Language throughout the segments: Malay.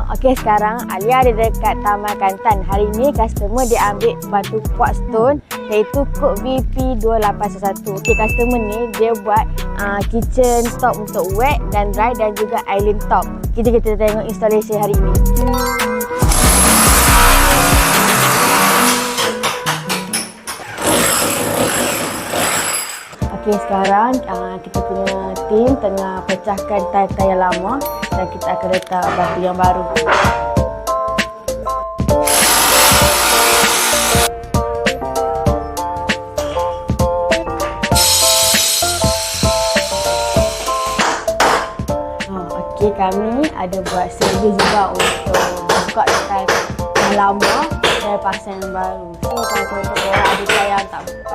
Okey, sekarang Alia ada dekat Taman Kantan. Hari ni customer dia ambil batu quartz stone iaitu kod VP2811. Okey, customer ni dia buat kitchen top untuk wet dan dry dan juga island top. Kita tengok installation hari ini. Okey, sekarang kita punya tim tengah pecahkan tile-tile yang lama dan kita akan letak batu yang baru. Okey, kami ada buat servis juga untuk buka tile yang lama dan pasang yang baru. So kalau contoh korang ada tile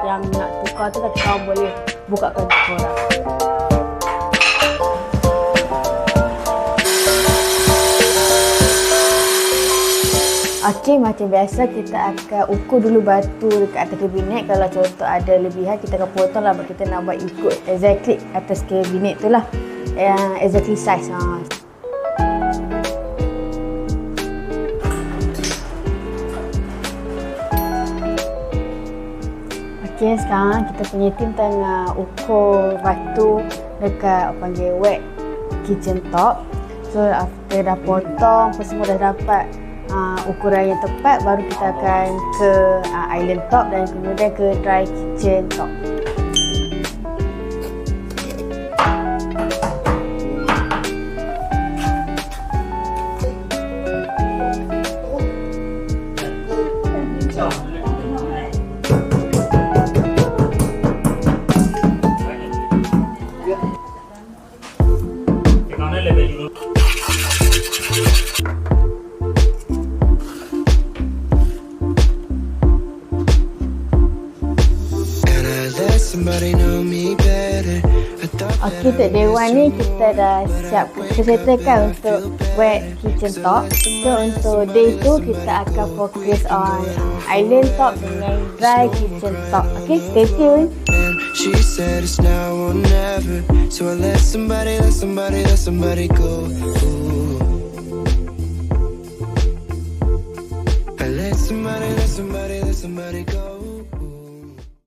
yang nak tukar tu, kata korang boleh bukakan korang. Okey, macam biasa kita akan ukur dulu batu dekat atas kabinet. Kalau contoh ada lebihan, kita akan potong lah. Kita nak buat ikut exactly atas kabinet tu lah, exactly size. Okey, sekarang kita punya tim tengah ukur batu dekat panggil wet kitchen top. So after dah potong semua dah dapat ukuran yang tepat, baru kita akan ke island top dan kemudian ke dry kitchen top. Okey, untuk day one ni kita dah siap, kita settlekan untuk wet kitchen top. So untuk day 2 kita akan fokus on island top dengan dry kitchen top. Okey, stay tune. She said it's now or never, so I let somebody go. I let somebody go.